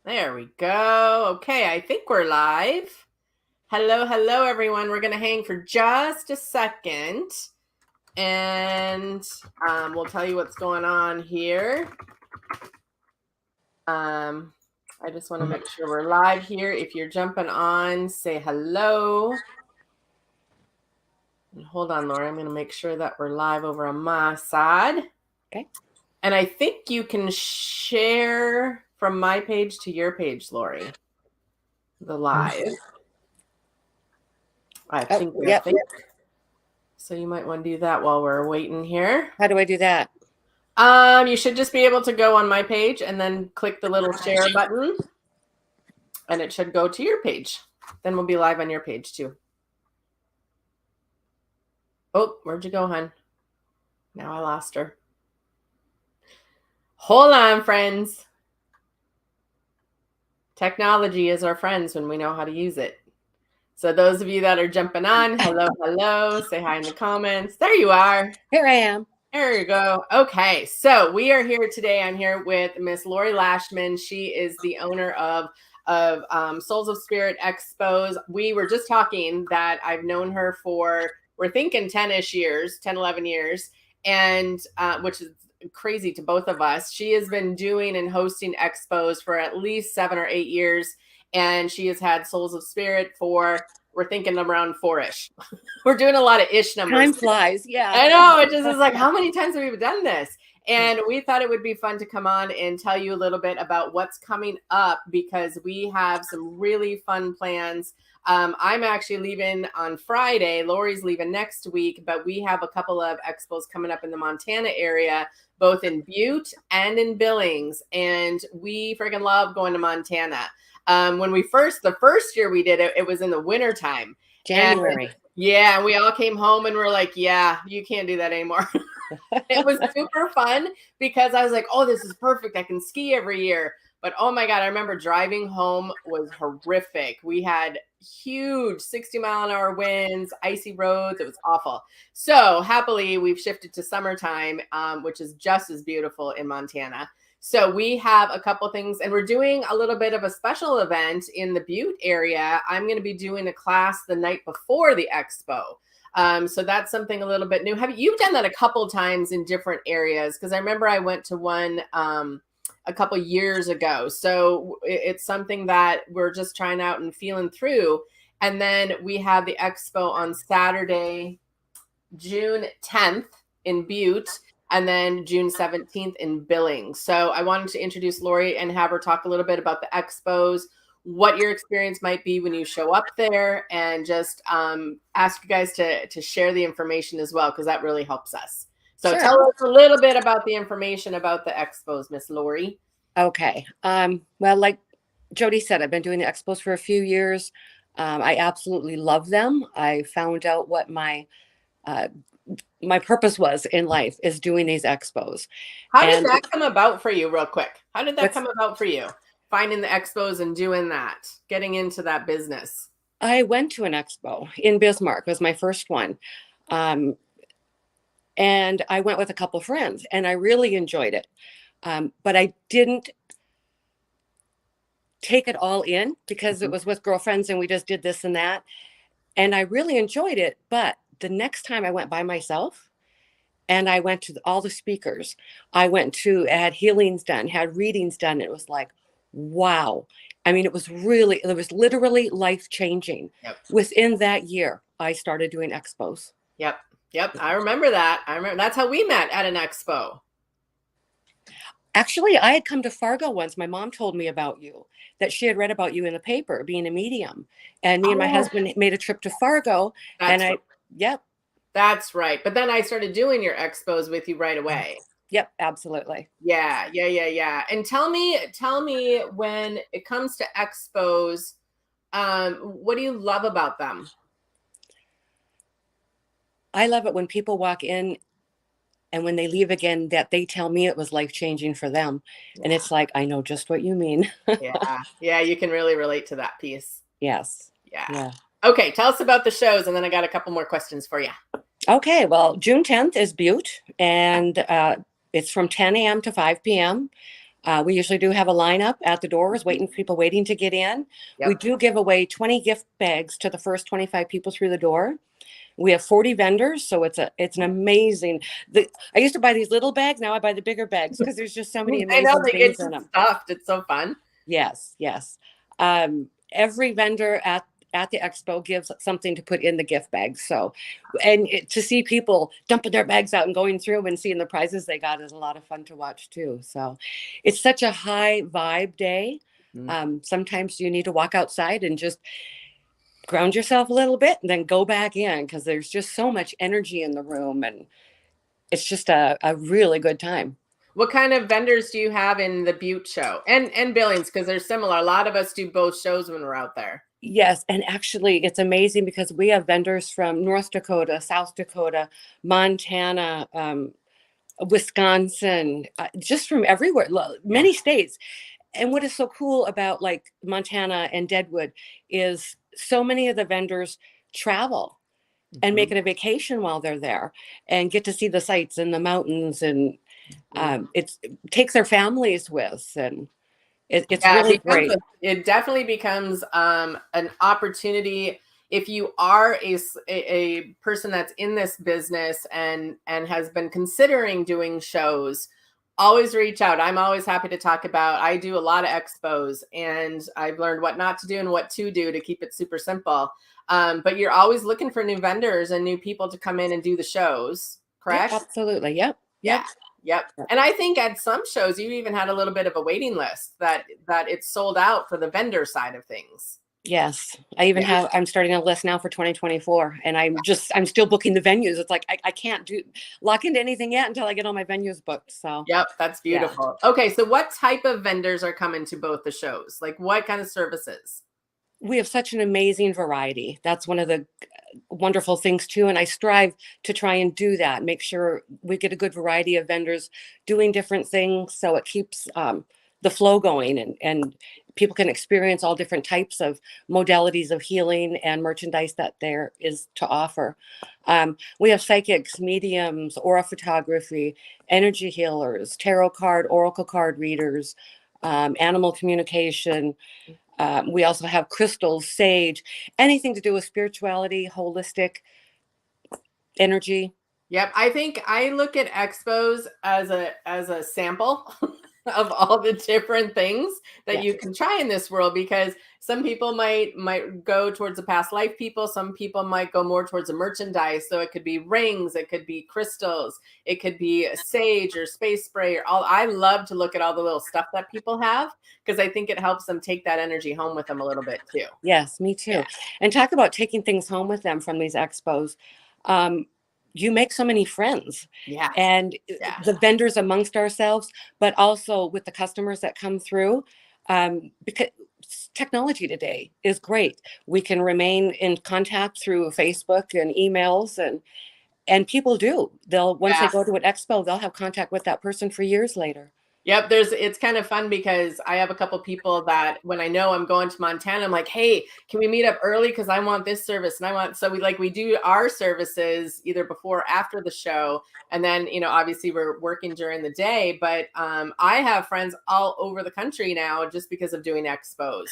There we go. Okay, I think we're live. Hello, everyone. We're going to hang for just a second, and we'll tell you what's going on here. I just want to make sure we're live here. If you're jumping on, say hello. And hold on, Laura. I'm going to make sure that we're live over on my side. Okay. And I think you can share from my page to your page, Lori, the live. I think. So you might want to do that while we're waiting here. How do I do that? You should just be able to go on my page and then click the little share button, and it should go to your page. Then we'll be live on your page too. Oh, where'd you go, hon? Now I lost her. Hold on, friends. Technology is our friends when we know how to use it. So those of you that are jumping on, hello, say hi in the comments. There you are. Here I am. There you go. Okay, so we are here today. I'm here with Miss Lori Lashman. She is the owner of Souls of Spirit Expos. We were just talking that I've known her for, we're thinking 10-ish years, 10, 11 years, and which is crazy to both of us. She has been doing and hosting expos for at least 7 or 8 years, and she has had Souls of Spirit for, we're thinking around 4-ish. We're doing a lot of ish numbers. Time flies. Yeah. I know. It just is like, how many times have we done this? And we thought it would be fun to come on and tell you a little bit about what's coming up, because we have some really fun plans. I'm actually leaving on Friday. Lori's leaving next week, but we have a couple of expos coming up in the Montana area, both in Butte and in Billings. And we freaking love going to Montana. When we the first year we did it, it was in the wintertime. January. Yeah, we all came home and we're like, yeah, you can't do that anymore. It was super fun because I was like, oh, this is perfect. I can ski every year. But oh my God, I remember driving home was horrific. We had huge 60-mile-an-hour winds, icy roads. It was awful. So happily, we've shifted to summertime, which is just as beautiful in Montana. So we have a couple things, and we're doing a little bit of a special event in the Butte area. I'm going to be doing a class the night before the expo. So that's something a little bit new. You've done that a couple times in different areas? Because I remember I went to one a couple years ago. So it's something that we're just trying out and feeling through. And then we have the expo on Saturday, June 10th in Butte, and then June 17th in Billings. So I wanted to introduce Lori and have her talk a little bit about the expos, what your experience might be when you show up there, and just ask you guys to share the information as well, because that really helps us. So sure. Tell us a little bit about the information about the expos, Miss Lori. Okay. Well, like Jody said, I've been doing the expos for a few years. I absolutely love them. I found out what my purpose was in life is doing these expos. How did that come about for you, real quick? How did that come about for you? Finding the expos and doing that, getting into that business. I went to an expo in Bismarck. It was my first one. And I went with a couple of friends and I really enjoyed it. But I didn't take it all in because it was with girlfriends and we just did this and that. And I really enjoyed it. But the next time I went by myself and I went to all the speakers, I had healings done, had readings done. It was like, wow. I mean, it was literally life-changing. Yep. Within that year, I started doing expos. Yep. I remember that. That's how we met, at an expo. Actually, I had come to Fargo once. My mom told me about you, that she had read about you in the paper, being a medium. And me and my husband made a trip to Fargo. That's right. But then I started doing your expos with you right away. Yep, absolutely. Yeah. And tell me when it comes to expos, what do you love about them? I love it when people walk in and when they leave again, that they tell me it was life-changing for them. Yeah. And it's like, I know just what you mean. Yeah, you can really relate to that piece. Yes. Yeah. Okay, tell us about the shows, and then I got a couple more questions for you. Okay, well, June 10th is Butte, and it's from 10 a.m. to 5 p.m. We usually do have a lineup at the doors, people waiting to get in. We Yep. do give away 20 gift bags to the first 25 people through the door. We have 40 vendors, so it's an amazing. I used to buy these little bags. Now I buy the bigger bags because there's just so many I know amazing they things get in them. stuffed. It's so fun. Yes, yes. Every vendor at the expo gives something to put in the gift bag. So, to see people dumping their bags out and going through and seeing the prizes they got is a lot of fun to watch too. So, it's such a high vibe day. Sometimes you need to walk outside and just ground yourself a little bit and then go back in because there's just so much energy in the room, and it's just a really good time. What kind of vendors do you have in the Butte show and Billings? Because they're similar. A lot of us do both shows when we're out there. Yes, and actually it's amazing because we have vendors from North Dakota, South Dakota, Montana, Wisconsin, just from everywhere, many states. And what is so cool about like Montana and Deadwood is so many of the vendors travel and make it a vacation while they're there and get to see the sights and the mountains, and it takes their families with, and it's Yeah, really great. it definitely becomes an opportunity if you are a person that's in this business and has been considering doing shows. Always reach out. I'm always happy to talk about. I do a lot of expos, and I've learned what not to do and what to do to keep it super simple. But you're always looking for new vendors and new people to come in and do the shows, Yep, correct? absolutely. Yep, Yeah. yep. Yep. And I think at some shows you even had a little bit of a waiting list that it's sold out for the vendor side of things. Yes, I'm starting a list now for 2024, and I'm still booking the venues. It's like I can't lock into anything yet until I get all my venues booked. So Yep, that's yeah, beautiful. Okay, so what type of vendors are coming to both the shows? Like what kind of services? we have such an amazing variety. That's one of the wonderful things too, and I strive to try and do that, make sure we get a good variety of vendors doing different things, so it keeps the flow going, and people can experience all different types of modalities of healing and merchandise that there is to offer. We have psychics, mediums, aura photography, energy healers, tarot card, oracle card readers, animal communication. We also have crystals, sage, anything to do with spirituality, holistic energy. Yep, I think I look at expos as a sample of all the different things that Yes. you can try in this world, because some people might go towards the past life people, some people might go more towards a merchandise. So it could be rings, it could be crystals, it could be a sage or space spray or all. I love to look at all the little stuff that people have because I think it helps them take that energy home with them a little bit too. Yes, me too. Yeah. And talk about taking things home with them from these expos. Um, you make so many friends, Yeah. and Yeah. the vendors amongst ourselves, but also with the customers that come through. Because technology today is great. We can remain in contact through Facebook and emails, and people do. Once they Yeah. go to an expo, they'll have contact with that person for years later. Yep, it's kind of fun because I have a couple people that when I know I'm going to Montana, I'm like, hey, can we meet up early? Because I want this service and I want, so we do our services either before or after the show. And then, obviously we're working during the day, but I have friends all over the country now just because of doing expos.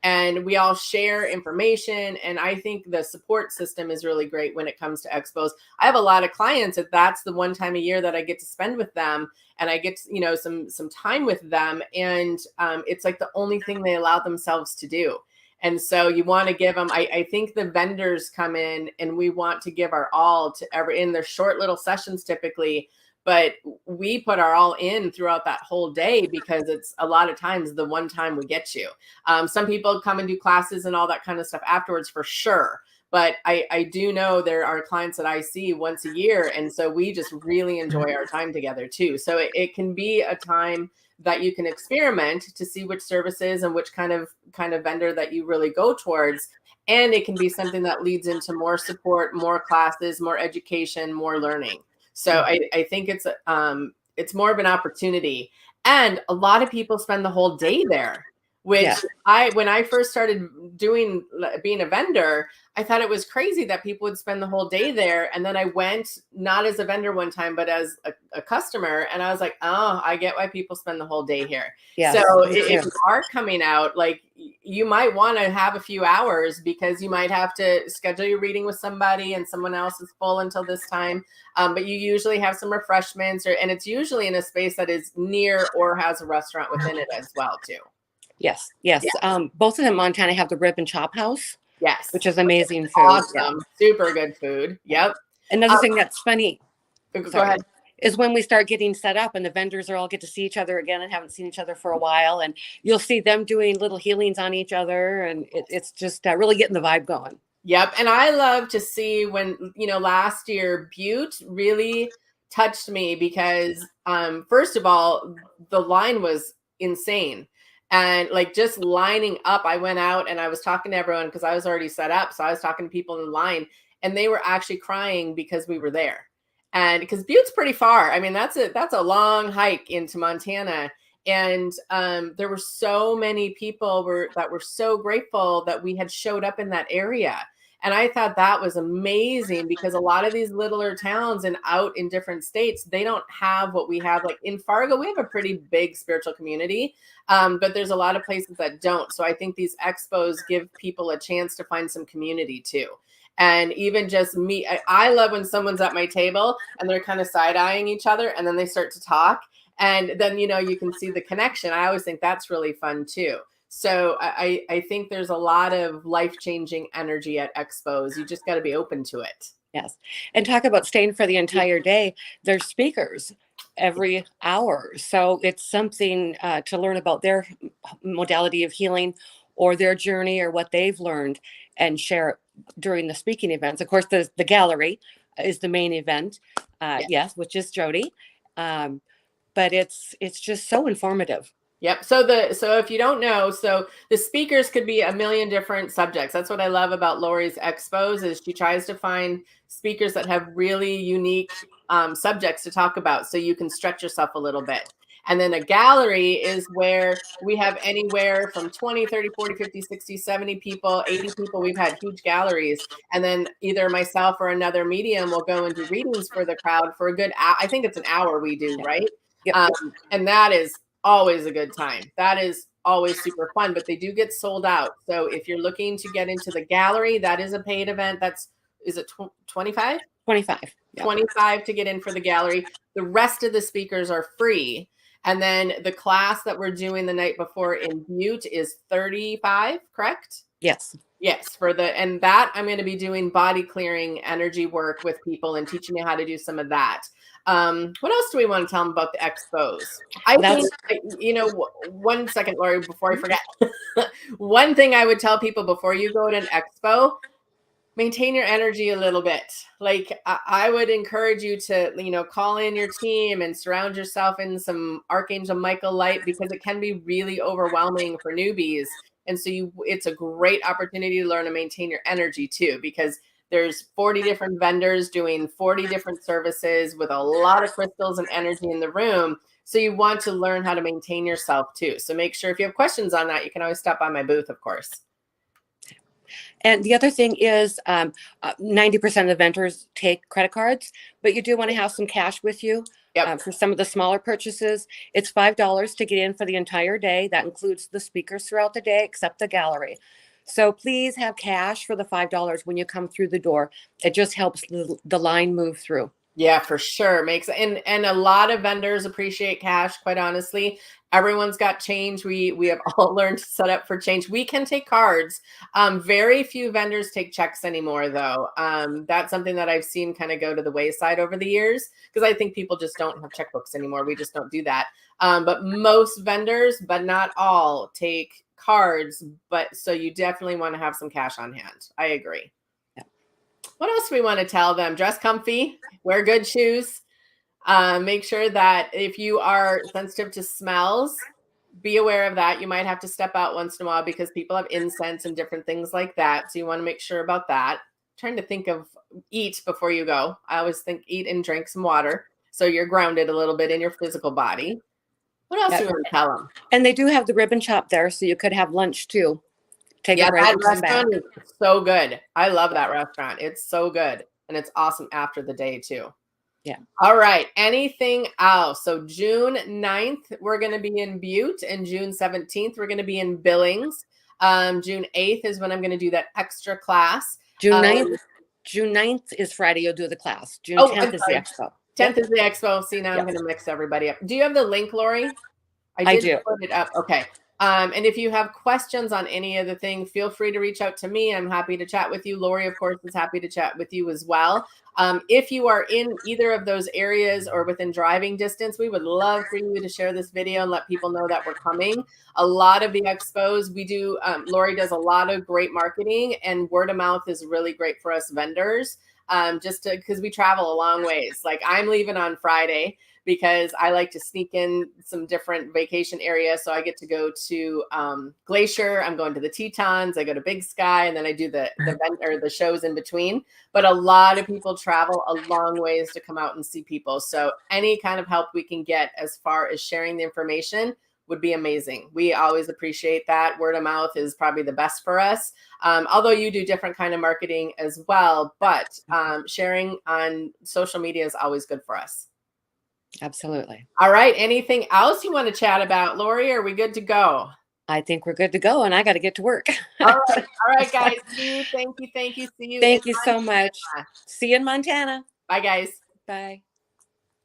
And we all share information. And I think the support system is really great when it comes to expos. I have a lot of clients that's the one time a year that I get to spend with them, and I get some time with them, and it's like the only thing they allow themselves to do. And so you want to give them. I think the vendors come in, and we want to give our all to in their short little sessions typically, but we put our all in throughout that whole day because it's a lot of times the one time we get you. Some people come and do classes and all that kind of stuff afterwards for sure. But I do know there are clients that I see once a year. And so we just really enjoy our time together too. So it can be a time that you can experiment to see which services and which kind of vendor that you really go towards. And it can be something that leads into more support, more classes, more education, more learning. So I think it's more of an opportunity. And a lot of people spend the whole day there. which Yes. when I first started being a vendor, I thought it was crazy that people would spend the whole day there. And then I went not as a vendor one time, but as a customer. And I was like, oh, I get why people spend the whole day here. Yes, So me if too. you are coming out, like you might want to have a few hours because you might have to schedule your reading with somebody and someone else is full until this time. But you usually have some refreshments and it's usually in a space that is near or has a restaurant within it as well too. Yes, yes. Yeah. Both of them, Montana, have the Rib and Chop House, Yes. which is amazing food. Yeah. Awesome. Super good food. Yep. Another thing that's funny, Go sorry, ahead. is when we start getting set up and the vendors are all get to see each other again and haven't seen each other for a while, and you'll see them doing little healings on each other, and it's just really getting the vibe going. Yep. And I love to see when, last year Butte really touched me because first of all, the line was insane. And like just lining up, I went out and I was talking to everyone because I was already set up. So I was talking to people in the line and they were actually crying because we were there. And because Butte's pretty far. I mean, that's a long hike into Montana. And there were so many people that were so grateful that we had showed up in that area. And I thought that was amazing because a lot of these littler towns and out in different states, they don't have what we have. Like in Fargo, we have a pretty big spiritual community, but there's a lot of places that don't. So I think these expos give people a chance to find some community too. And even just me, I love when someone's at my table and they're kind of side eyeing each other and then they start to talk. And then, you can see the connection. I always think that's really fun too. So I think there's a lot of life-changing energy at expos. You just got to be open to it. Yes. And talk about staying for the entire day. There's speakers every hour. So it's something to learn about their modality of healing or their journey or what they've learned and share it during the speaking events. Of course, the gallery is the main event. Yeah. Yes, which is Jody. But it's just so informative. Yep. So if you don't know, so the speakers could be a million different subjects. That's what I love about Lori's expos is she tries to find speakers that have really unique subjects to talk about so you can stretch yourself a little bit. And then a gallery is where we have anywhere from 20, 30, 40, 50, 60, 70 people, 80 people. We've had huge galleries. And then either myself or another medium will go and do readings for the crowd for a good hour. I think it's an hour we do, Yeah. right? Yep. And that is always a good time. That is always super fun, but they do get sold out. So if you're looking to get into the gallery, that is a paid event. Is it 25? 25. Yep. 25 to get in for the gallery. The rest of the speakers are free. And then the class that we're doing the night before in Butte is 35, correct? Yes. Yes, and that I'm going to be doing body clearing energy work with people and teaching you how to do some of that. What else do we want to tell them about the expos? I think, 1 second, Lori, before I forget, one thing I would tell people before you go to an expo, maintain your energy a little bit. Like I would encourage you to, call in your team and surround yourself in some Archangel Michael light because it can be really overwhelming for newbies. And so it's a great opportunity to learn to maintain your energy too, because there's 40 different vendors doing 40 different services with a lot of crystals and energy in the room. So you want to learn how to maintain yourself too. So make sure if you have questions on that, you can always stop by my booth, of course. And the other thing is 90% of the vendors take credit cards, but you do want to have some cash with you. Yep. For some of the smaller purchases. It's $5 to get in for the entire day. That includes the speakers throughout the day, except the gallery. So please have cash for the $5 when you come through the door. It just helps the line move through. Yeah, for sure. And a lot of vendors appreciate cash, quite honestly. Everyone's got change. We have all learned to set up for change. We can take cards. Very few vendors take checks anymore, though. That's something that I've seen kind of go to the wayside over the years because I think people just don't have checkbooks anymore. We just don't do that. But most vendors, but not all, take cards. But so you definitely want to have some cash on hand. I agree. What else do we want to tell them? Dress comfy, wear good shoes. Make sure that if you are sensitive to smells, be aware of that. You might have to step out once in a while because people have incense and different things like that. So you want to make sure about that. Trying to think of eat before you go. I always think eat and drink some water so you're grounded a little bit in your physical body. What else do you want to tell them? And they do have the ribbon shop there, so you could have lunch too. Take a break That and come back. restaurant is so good. I love that restaurant. It's so good. And it's awesome after the day too. Yeah. All right. Anything else? So June 9th, we're going to be in Butte, and June 17th, we're going to be in Billings. June 8th is when I'm going to do that extra class. June 9th is Friday. You'll do the class. June 10th is the expo. 10th is the expo. See, now I'm going to mix everybody up. Do you have the link, Lori? I do. Put it up. Okay. And if you have questions on any of the thing, feel free to reach out to me. I'm happy to chat with you. Lori, of course, is happy to chat with you as well. If you are in either of those areas or within driving distance, we would love for you to share this video and let people know that we're coming. A lot of the expos we do, Lori does a lot of great marketing, and word of mouth is really great for us vendors. Just because we travel a long ways. Like, I'm leaving on Friday because I like to sneak in some different vacation areas. So I get to go to Glacier. I'm going to the Tetons. I go to Big Sky, and then I do the shows in between. But a lot of people travel a long ways to come out and see people. So any kind of help we can get as far as sharing the information would be amazing. We always appreciate that. Word of mouth is probably the best for us. Although you do different kind of marketing as well, but sharing on social media is always good for us. Absolutely. All right. Anything else you want to chat about, Lori? Are we good to go? I think we're good to go, and I got to get to work. All right, guys. See you. Thank you. See you. Thank you so much. See you in Montana. Bye, guys. Bye.